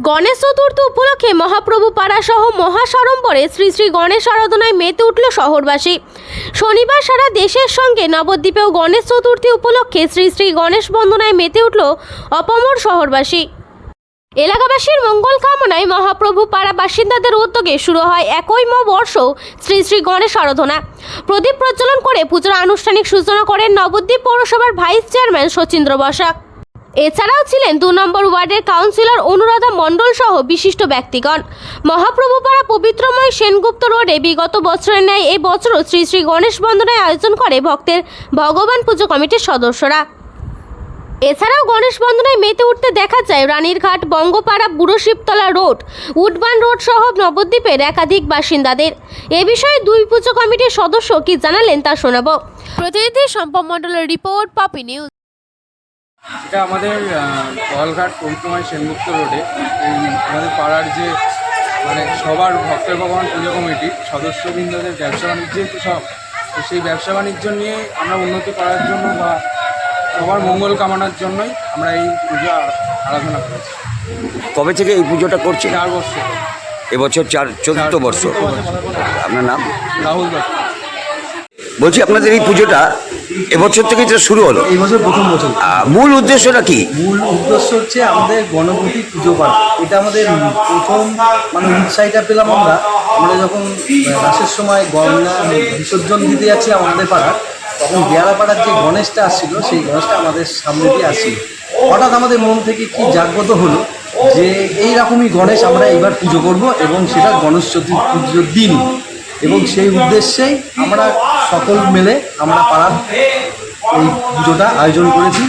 গণেশ চতুর্থী উপলক্ষে মহাপ্রভু পাড়া সহ মহাসড়ম্বরে শ্রী শ্রী গণেশ আরাধনায় মেতে উঠল শহরবাসী। শনিবার সারা দেশের সঙ্গে নবদ্বীপেও গণেশ চতুর্থী উপলক্ষে শ্রী শ্রী গণেশ বন্দনায় মেতে উঠল অপমর শহরবাসী। এলাকাবাসীর মঙ্গল কামনায় মহাপ্রভু পাড়া বাসিন্দাদের উদ্যোগে শুরু হয় একইম বর্ষ শ্রী শ্রী গণেশ আরাধনা। প্রদীপ প্রজ্বলন করে পুজোর আনুষ্ঠানিক সূচনা করেন নবদ্বীপ পৌরসভার ভাইস চেয়ারম্যান শচীন্দ্র বসাক। এছাড়াও ছিলেন 2 নম্বর ওয়ার্ডের কাউন্সিলর অনুরাধা মণ্ডল সহ বিশিষ্ট ব্যক্তিগণ। মহাপ্রভু পাড়া পবিত্রময় সেনগুপ্ত রোডে বিগত বছরের ন্যায় এই বছরও শ্রী শ্রী গণেশ বন্দনায় আয়োজন করে ভক্তের ভগবান পুজো কমিটির সদস্যরা। এছাড়াও গণেশ বন্দনায় মেতে উঠতে দেখা যায় রানীরঘাট, বঙ্গপাড়া, বুড়ো শিবতলা রোড, উডবান রোড সহ নবদ্বীপের একাধিক বাসিন্দাদের। এ বিষয়ে দুই পুজো কমিটির সদস্য কি জানালেন তা শোনাব। প্রতিনিধি সম্পম মণ্ডলের রিপোর্ট, পপি নিউজ। এটা আমাদের কলঘাট পবিত্রময় সেনগুপ্ত রোডে আমাদের পাড়ার যে সবার ভক্তের ভগবান পুজো কমিটির সদস্যবৃন্দদের ব্যবসা বাণিজ্যের সব, সেই ব্যবসা বাণিজ্য নিয়ে আমরা উন্নতি করার জন্য বা সবার মঙ্গল কামনার জন্যই আমরা এই পুজো আরাধনা করেছি। কবে থেকে এই পুজোটা করছে? 4 বছর। এবছর 4th বর্ষ। আপনার নাম? রাহুল দত্ত। বলছি, আপনাদের এই পুজোটা এবছর থেকে যেটা শুরু হলো, এই বছর প্রথম বছর। মূল উদ্দেশ্যটা কি? মূল উদ্দেশ্য হচ্ছে আমাদের গণপতি পুজো করা। এটা আমাদের প্রথম উৎসাহটা পেলাম আমরা যখন রাসের সময় গণনা বিসর্জন দিতে যাচ্ছি আমাদের পাড়ার, তখন বেয়ারা পাড়ার যে গণেশটা আসছিল সেই গণেশটা আমাদের সামনে দিয়ে আসছিল। হঠাৎ আমাদের মন থেকে কি জাগ্রত হলো যে এইরকমই গণেশ আমরা এইবার পুজো করব এবং সেটা গণেশ চতুর্থী পুজোর দিন, এবং সেই উদ্দেশ্যেই আমরা সকল মিলে আমরা পাড়ার এই পুজোটা আয়োজন করেছি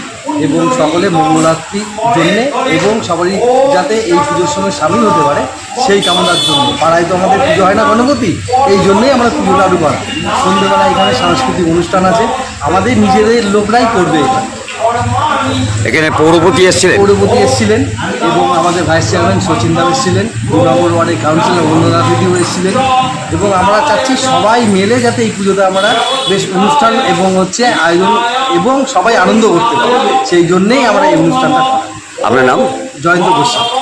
এবং সকলে মঙ্গলার্থীর জন্যে এবং সবারই যাতে এই পুজোর সঙ্গে সামিল হতে পারে সেই কামনার জন্য। পাড়ায় তো আমাদের পুজো হয় না গণপতি, এই জন্যেই আমরা পুজোটা আরও করা। সন্ধ্যেবেলা এখানে সাংস্কৃতিক অনুষ্ঠান আছে, আমাদের নিজেদের লোকরাই করবে। এখানে পৌরপতি এসেছিলেন এবং আমাদের ভাইস চেয়ারম্যান শচীন দাস এসেছিলেন, 2 নম্বর ওয়ার্ডের কাউন্সিলর অনুরাধা দিদিও এসেছিলেন। এবং আমরা চাচ্ছি সবাই মিলে যাতে এই পুজোটা আমরা বেশ অনুষ্ঠান এবং আয়োজন এবং সবাই আনন্দ করতে পারি, সেই জন্যেই আমরা এই অনুষ্ঠানটা। আপনার নাম? জয়ন্ত গোস্বামী।